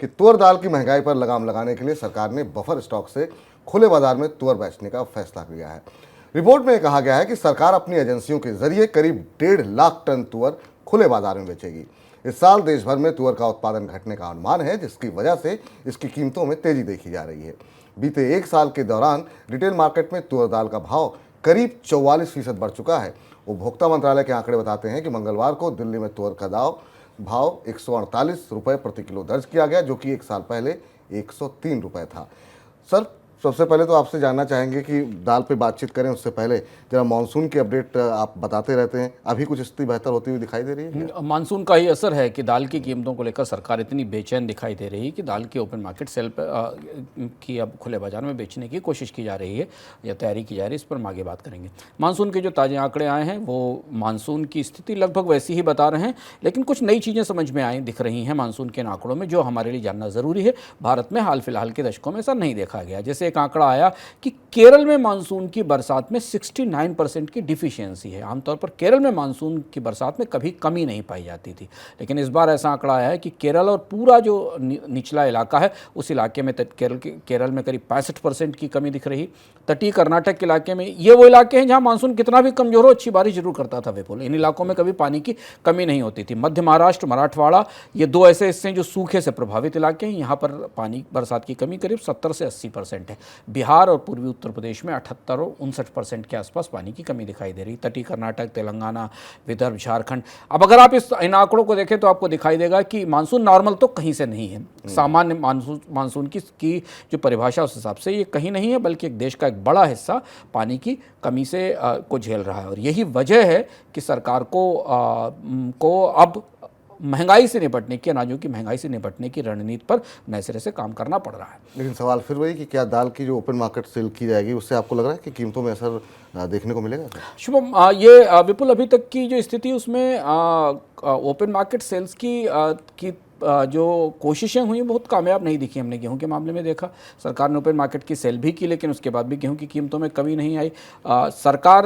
कि तुअर दाल की महंगाई पर लगाम लगाने के लिए सरकार ने बफर स्टॉक से खुले बाजार में तुअर बेचने का फैसला लिया है। रिपोर्ट में कहा गया है कि सरकार अपनी एजेंसियों के जरिए करीब 1.5 लाख टन तुअर खुले बाजार में बेचेगी। इस साल देश भर में तुअर का उत्पादन घटने का अनुमान है, जिसकी वजह से इसकी कीमतों में तेजी देखी जा रही है। बीते एक साल के दौरान रिटेल मार्केट में तुअर दाल का भाव करीब 44% बढ़ चुका है। उपभोक्ता मंत्रालय के आंकड़े बताते हैं कि मंगलवार को दिल्ली में तुअर का भाव 148 रुपये प्रति किलो दर्ज किया गया, जो कि एक साल पहले 103 रुपये था। सर, सबसे पहले तो आपसे जानना चाहेंगे कि दाल पे बातचीत करें उससे पहले जरा मानसून की अपडेट आप बताते रहते हैं, अभी कुछ स्थिति बेहतर होती हुई दिखाई दे रही है? मानसून का ही असर है कि दाल की कीमतों को लेकर सरकार इतनी बेचैन दिखाई दे रही है कि दाल के ओपन मार्केट सेल की अब खुले बाजार में बेचने की कोशिश की जा रही है या तैयारी की जा रही है। इस पर हम आगे बात करेंगे। मानसून के जो ताज़े आंकड़े आए हैं वो मानसून की स्थिति लगभग वैसी ही बता रहे हैं, लेकिन कुछ नई चीज़ें समझ में दिख रही हैं मानसून के आंकड़ों में, जो हमारे लिए जानना ज़रूरी है। भारत में हाल फिलहाल के दशकों में ऐसा नहीं देखा गया। जैसे एक आंकड़ा आया कि केरल में मानसून की बरसात में 69% की डिफिशियंसी है। आमतौर पर केरल में मानसून की बरसात में कभी कमी नहीं पाई जाती थी, लेकिन इस बार ऐसा आंकड़ा आया है कि केरल और पूरा जो निचला इलाका है उस इलाके में केरल में करीब 65% की कमी दिख रही। तटीय कर्नाटक के इलाके में, ये वो इलाके हैं जहां मानसून कितना भी कमजोर हो अच्छी बारिश जरूर करता था विपुल। इन इलाकों में कभी पानी की कमी नहीं होती थी। मध्य महाराष्ट्र, मराठवाड़ा, ये दो ऐसे हिस्से हैं जो सूखे से प्रभावित इलाके हैं। यहाँ पर पानी बरसात की कमी करीब 70 से 80% है। बिहार और पूर्वी उत्तर प्रदेश में 78 और 59% के आसपास पानी की कमी दिखाई दे रही। तटीय कर्नाटक, तेलंगाना, विदर्भ, झारखंड, अब अगर आप इन आंकड़ों को देखें तो आपको दिखाई देगा कि मानसून नॉर्मल तो कहीं से नहीं है। सामान्य मानसून की जो परिभाषा उस हिसाब से ये कहीं नहीं है, बल्कि एक देश का एक बड़ा हिस्सा पानी की कमी से को झेल रहा है। और यही वजह है कि सरकार को अब महंगाई से निपटने की, अनाजों की महंगाई से निपटने की रणनीति पर नए सिरे से काम करना पड़ रहा है। लेकिन सवाल फिर वही कि क्या दाल की जो ओपन मार्केट सेल की जाएगी उससे आपको लग रहा है कि कीमतों में असर देखने को मिलेगा? शुभम, ये विपुल अभी तक की जो स्थिति उसमें ओपन मार्केट सेल्स की जो कोशिशें हुई बहुत कामयाब नहीं दिखी। हमने गेहूं के मामले में देखा, सरकार ने ओपन मार्केट की सेल भी की, लेकिन उसके बाद भी गेहूं की कीमतों में कमी नहीं आई। सरकार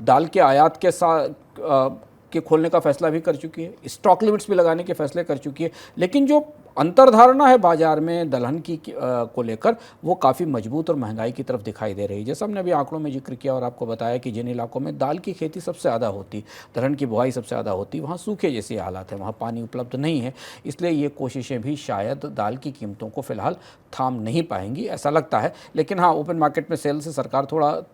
दाल के आयात के साथ के खोलने का फैसला भी कर चुकी है, स्टॉक लिमिट्स भी लगाने के फैसले कर चुकी है, लेकिन जो अंतर्धारणा है बाजार में दलहन की को लेकर वो काफ़ी मजबूत और महंगाई की तरफ दिखाई दे रही है। जैसा हमने अभी आंकड़ों में जिक्र किया और आपको बताया कि जिन इलाकों में दाल की खेती सबसे ज़्यादा होती, दलहन की बुआई सबसे ज़्यादा होती, वहाँ सूखे जैसे हालात हैं, वहाँ पानी उपलब्ध नहीं है। इसलिए ये कोशिशें भी शायद दाल की कीमतों को फिलहाल थाम नहीं पाएंगी, ऐसा लगता है। लेकिन हाँ, ओपन मार्केट में सेल से सरकार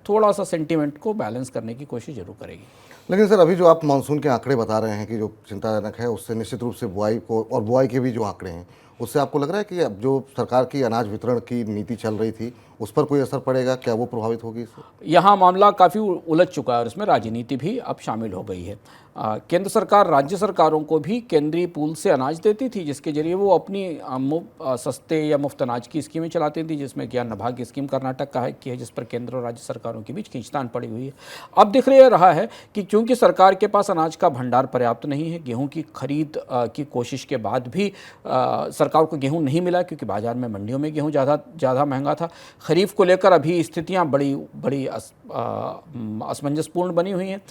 थोड़ा सा सेंटीमेंट को बैलेंस करने की कोशिश जरूर करेगी। लेकिन सर, अभी जो आप मानसून के आंकड़े बता रहे हैं कि जो चिंताजनक है, उससे निश्चित रूप से बुआई को और बुआई के भी जो आंकड़े हैं उससे आपको लग रहा है कि अब जो सरकार की अनाज वितरण की नीति चल रही थी उस पर कोई असर पड़ेगा? क्या वो प्रभावित होगी इससे? यहाँ मामला काफ़ी उलझ चुका है और इसमें राजनीति भी अब शामिल हो गई है। केंद्र सरकार राज्य सरकारों को भी केंद्रीय पूल से अनाज देती थी, जिसके जरिए वो अपनी सस्ते या मुफ्त अनाज की स्कीमें चलाती थी, जिसमें कि अन्नभाग्य की स्कीम कर्नाटक की है, जिस पर केंद्र और राज्य सरकारों के बीच खींचतान पड़ी हुई है। अब दिख रहा है कि क्योंकि सरकार के पास अनाज का भंडार पर्याप्त नहीं है, गेहूँ की खरीद की कोशिश के बाद भी सरकार को गेहूँ नहीं मिला, क्योंकि बाजार में मंडियों में गेहूँ ज़्यादा महंगा था। खरीफ को लेकर अभी स्थितियाँ बड़ी असमंजसपूर्ण बनी हुई हैं।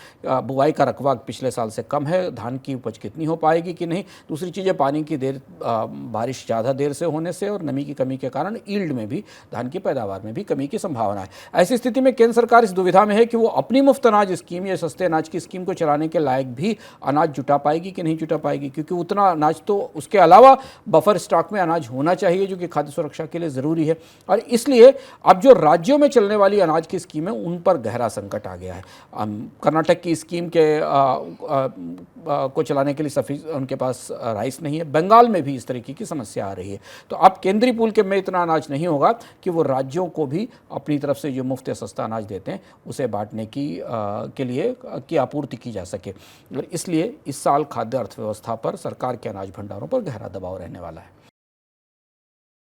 बुआई का रकबा पिछले साल से कम है, धान की उपज कितनी हो पाएगी कि नहीं। दूसरी चीज़ है पानी की बारिश ज़्यादा देर से होने से और नमी की कमी के कारण ईल्ड में भी, धान की पैदावार में भी कमी की संभावना है। ऐसी स्थिति में केंद्र सरकार इस दुविधा में है कि वो अपनी मुफ्त अनाज स्कीम या सस्ते अनाज की स्कीम को चलाने के लायक भी अनाज जुटा पाएगी कि नहीं जुटा पाएगी, क्योंकि उतना अनाज तो उसके अलावा बफर स्टॉक में अनाज होना चाहिए जो कि खाद्य सुरक्षा के लिए ज़रूरी है। और इसलिए अब जो राज्यों में चलने वाली अनाज की स्कीम है उन पर गहरा संकट आ गया है। कर्नाटक की स्कीम को चलाने के लिए उनके पास राइस नहीं है। बंगाल में भी इस तरीके की समस्या आ रही है। तो अब केंद्रीय पूल के में इतना अनाज नहीं होगा कि वो राज्यों को भी अपनी तरफ से जो मुफ्त या सस्ता अनाज देते हैं उसे बांटने के लिए की आपूर्ति की जा सके। और इसलिए इस साल खाद्य अर्थव्यवस्था पर, सरकार के अनाज भंडारों पर गहरा दबाव रहने वाला है।